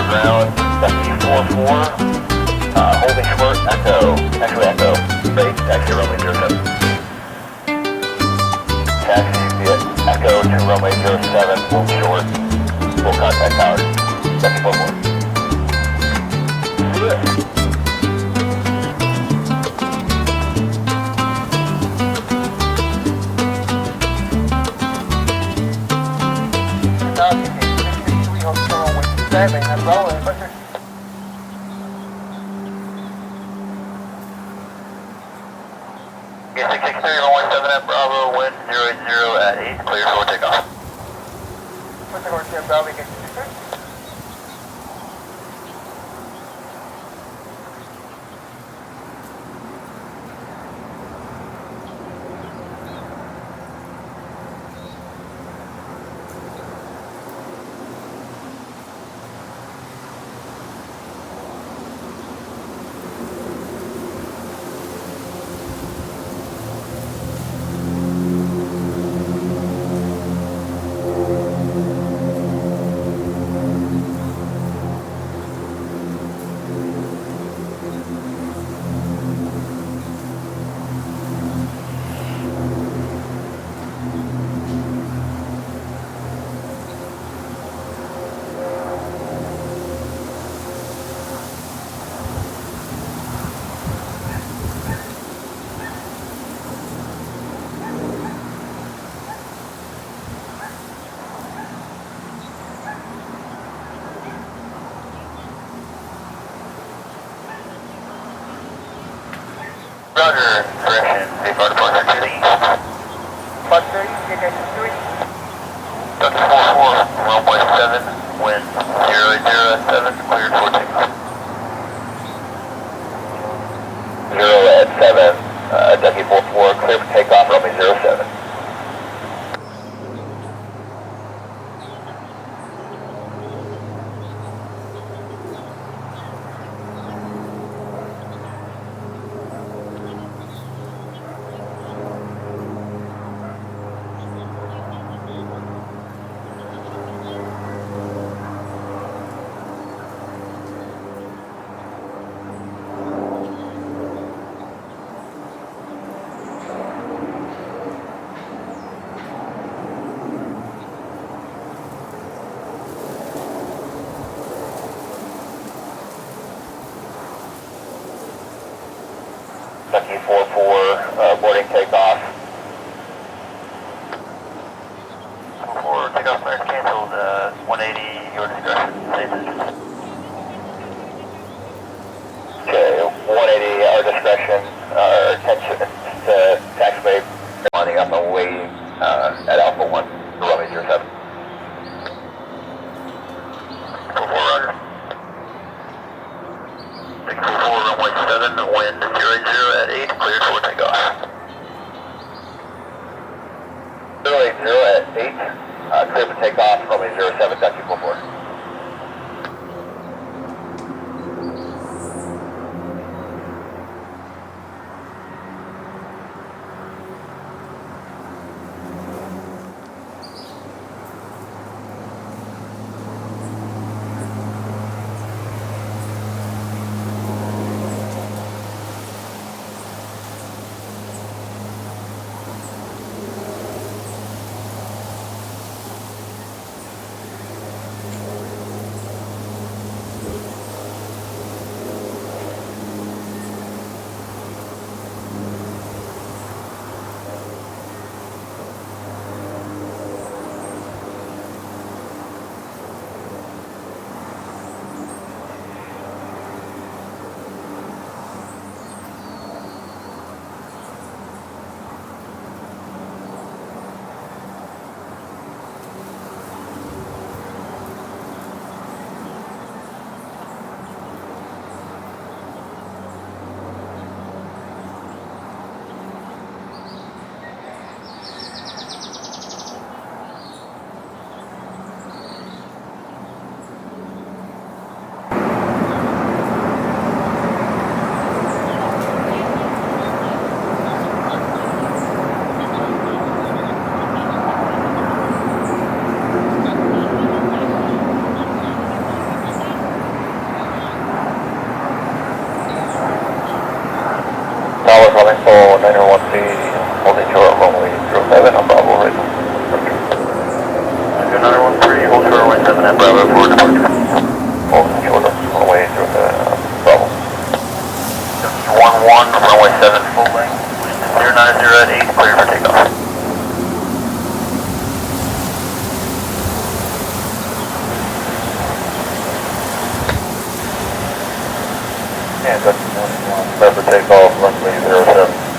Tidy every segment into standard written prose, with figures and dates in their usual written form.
ground, Ducky 44, holding short, echo, base, taxi runway 07. Taxi via echo to runway 07, hold short, full contact tower, Ducky 44. Good. That's all. Yeah, 663, runway 7 at Bravo, wind 00 at 8, clear for takeoff. What's the horse here, Bravo, 663? Roger, correction, Bayfront departure to the east. Bus 30, KK63. Ducky 44, runway 7, wind 0 at 7, cleared for takeoff. 0 at 7, Ducky 44, clear for takeoff, runway 07. Ducky 44, boarding takeoff. 44, takeoff plans canceled, 180, your discretion, safe engine. Okay, 180, our discretion, our attention to taxiway, lining up and waiting at Alpha 1, runway 07. 44, Roger. 644, runway 7, wind 00 at 8, cleared for takeoff. 080 at 8, cleared for takeoff, runway 07, Ducky 44. be holding short runway 07 on Bravo, right? Another 13, hold short runway 7 at Bravo for departure. Holding short runway 07 Bravo. 11, runway 7 full length, 090 at 8, clear for takeoff. And that's clear for takeoff, runway 07.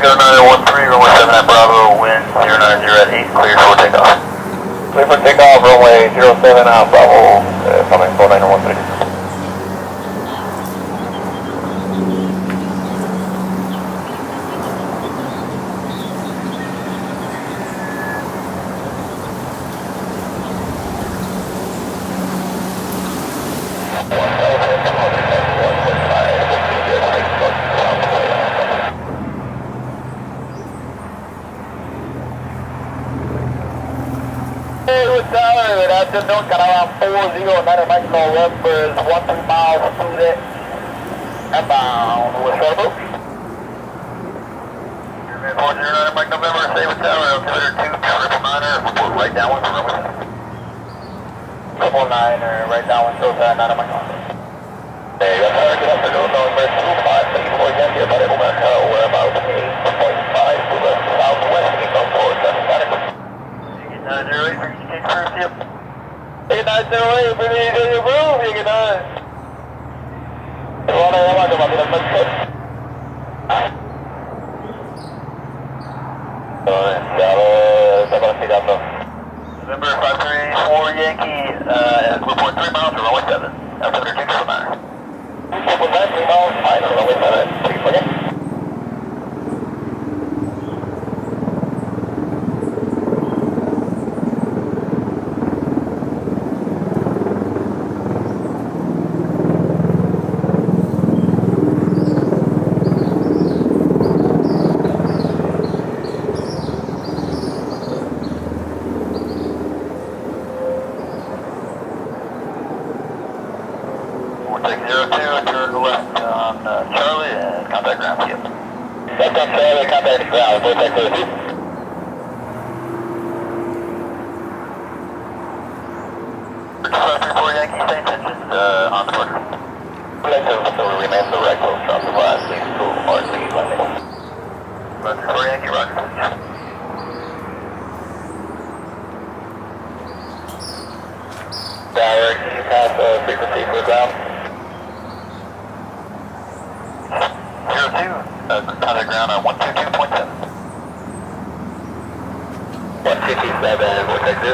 Another 13, runway 7 at Bravo, wind 090 at 8, clear for takeoff. Clear for takeoff, runway 07 on Bravo, coming 4913. Afternoon, Caravan 409 Mike November is 13 miles to the inbound with Sharp. 409 Mike November, Ceiba Tower, altimeter 2, triple niner, report right downwind from runway 7. Triple niner, right downwind, so 9 Mike November. Hey, good afternoon, November 2534 Yankee, about America, we're about 8.5 to the southwest, equal towards Santa Cruz. 908, reach first, yep. 8908, bring it in your room, you can done. Wala naman, dumami ng mag-set. November 534 Yankee, report 3 miles to runway 7, altimeter 2 triple 9. 3 miles, fine, runway 7, 3 for Yankee. Turn left on Charlie and contact ground, yep. Left on Charlie, contact ground, vortex 02. Yankee, same tensions on departure. Collective will remain direct, will stop the class, please to RC landing. Roger, 4 Yankee, roger. Direct, you pass frequency for ground. 02, contact ground on 122.7. 157, vortex 02.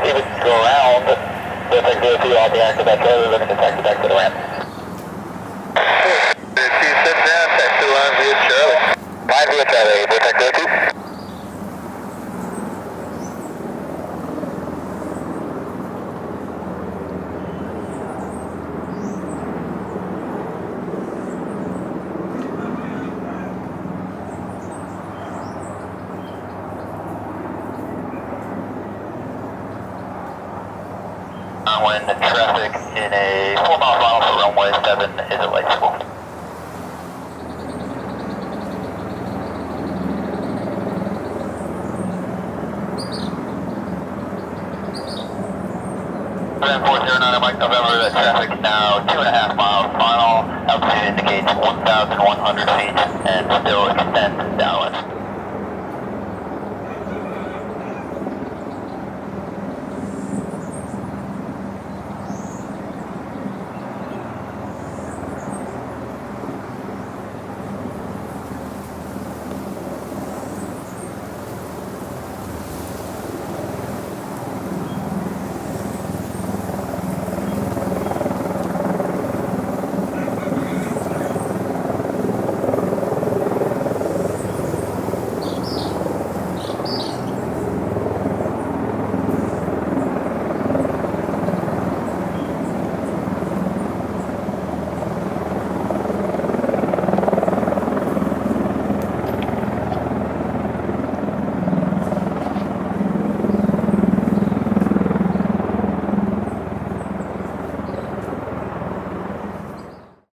Even go around, vortex 02, I'll be active back over, looking to taxi back to the ramp. Chief, sit down, taxi line via Charlie. Line via Charlie, vortex 02. Mike November, the traffic now 2.5 miles final. Altitude indicates 1,100 feet and still extends downwind.